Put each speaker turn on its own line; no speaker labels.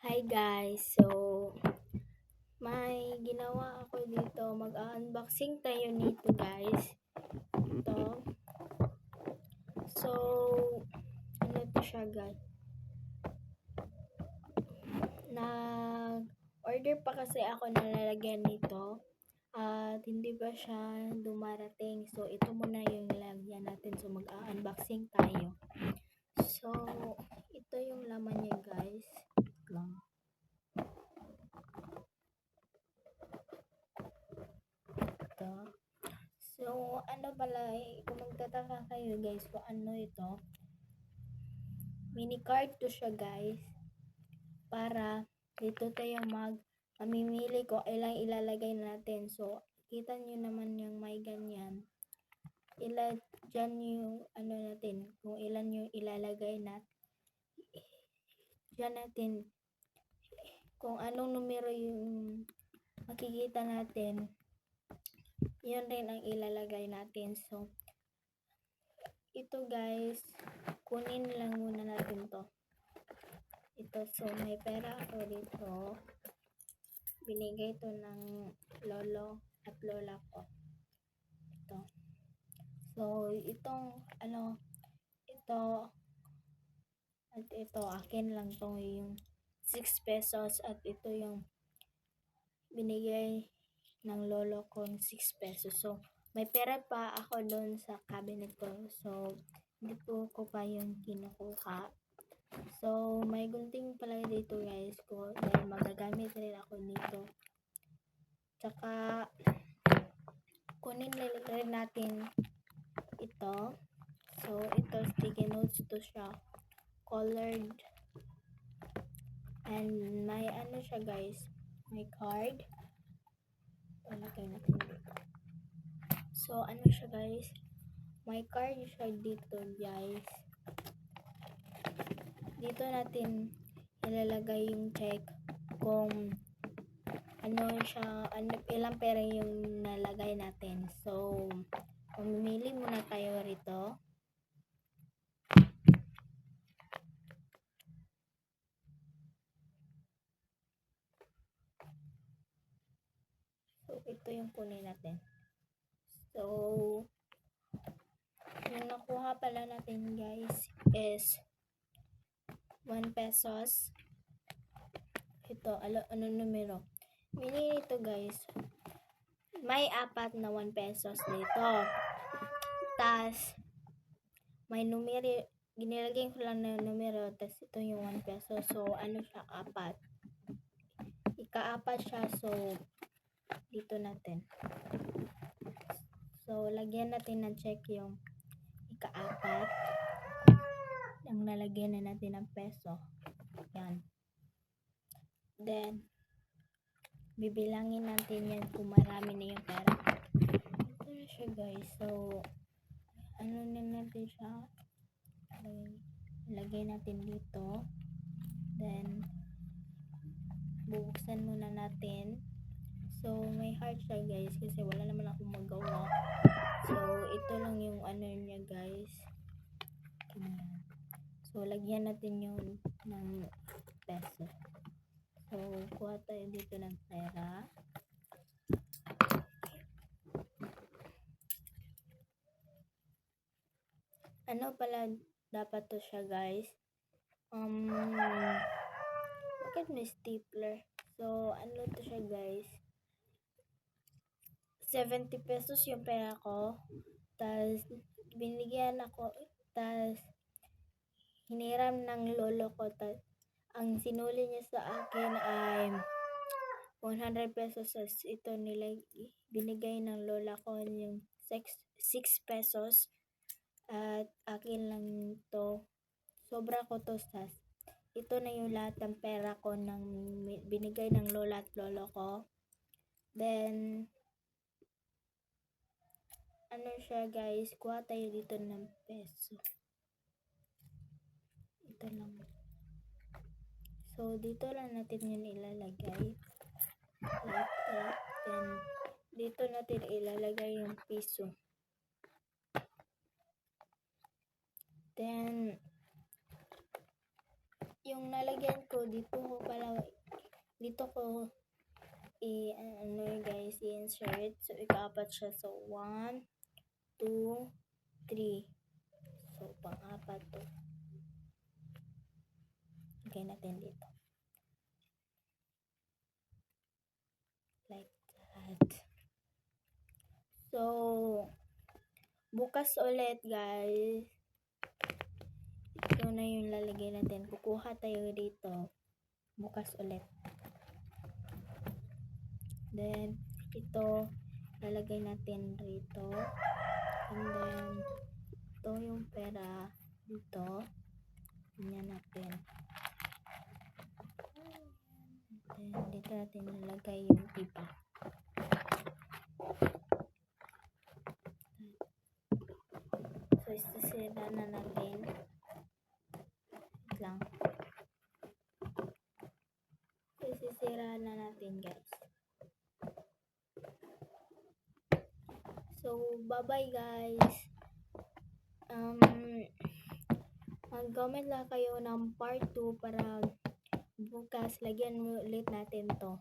Hi guys! So, may ginawa ako dito. Mag-unboxing tayo nito guys. Ito. So, ano to siya guys? Nag-order pa kasi ako na lalagyan nito. At hindi pa siya dumarating. So, ito muna yung lalagyan natin. So, mag-unboxing tayo. So, ito yung laman niya guys. Lang. Ito. So, ano pala, kung magtataka kayo guys kung ano ito, mini card to siya guys, para dito tayo mamimili kung ilang ilalagay natin. So, kita nyo naman yung may ganyan. Dyan yung ano natin, kung ilan yung ilalagay natin. Dyan natin, kung anong numero yung makikita natin, yun rin ang ilalagay natin. So, ito guys, kunin lang muna natin to. Ito, so may pera ako dito. Binigay to ng lolo at lola ko. Ito. So, itong ito at ito, akin lang to yung 6 pesos at ito yung binigay ng lolo ko ng 6 pesos. So, may pera pa ako doon sa cabinet ko. So, hindi ko pa yung kinukuha. So, may gunting pala dito guys ko dahil magagamit rin ako dito. Tsaka, kunin rin natin ito. So, ito sticky notes to siya. Colored. And may ano siya guys. May card. Talagay natin dito. So, ano siya guys. May card siya dito guys. Dito natin ilalagay yung check kung ilang pera yung nalagay natin. So, mamimili muna tayo rito. So, ito yung kunin natin. So, yung nakuha pala natin guys is 1 pesos. Ito, ano numero? Mili ito guys. May 4 na 1 pesos dito. Tas, may numero, ginilagay ko lang na numero, tas ito yung 1 peso. So, ano siya, 4. Ika-4 siya, so, dito natin. So, lagyan natin ng check yung ika-4. Ang lalagyan na natin ng peso. Yan. Then, bibilangin natin yan kung marami na yung pera. Ito na siya guys. So, ano na natin siya. Lagay natin dito. Then, bubuksan muna natin. So, may heart siya guys kasi wala naman akong magawa. So, ito lang yung ano niya guys. So, lagyan natin yung ng peso. So, kuha tayo dito ng pera. Ano pala dapat to siya guys? Bakit may stapler? So, ano to siya guys? 70 pesos yung pera ko. Tas, binigyan ako. Tas, hiniram ng lolo ko. Tas, ang sinuli niya sa akin ay 100 pesos. Tas, ito binigay ng lola ko yung 6 pesos. At akin lang to. Sobra ko to. Tas, ito na yung lahat ng pera ko ng binigay ng lola at lolo ko. Then, ano siya guys, kuha tayo dito ng peso. Ito lang. So, dito lang natin yun ilalagay. Like that. Then, dito natin ilalagay yung piso. Then, yung nalagyan ko, dito ko pala dito ko ano guys, i-insert. So, ikaapat siya. So, 1, 2, 3. So, pang-apat to. Lagay natin dito. Like that. So, bukas ulit guys. Ito na yung lalagay natin. Kukuha tayo dito. Bukas ulit. Then, ito, lalagay natin rito. And then, ito yung pera dito. Ganyan natin. Then, dito natin nalagay yung iba. So, isisira na natin. Wait lang. So, isisira na natin guys. So, bye-bye guys. Mag-comment lang kayo ng part 2 para bukas lagyan mo ulit natin to.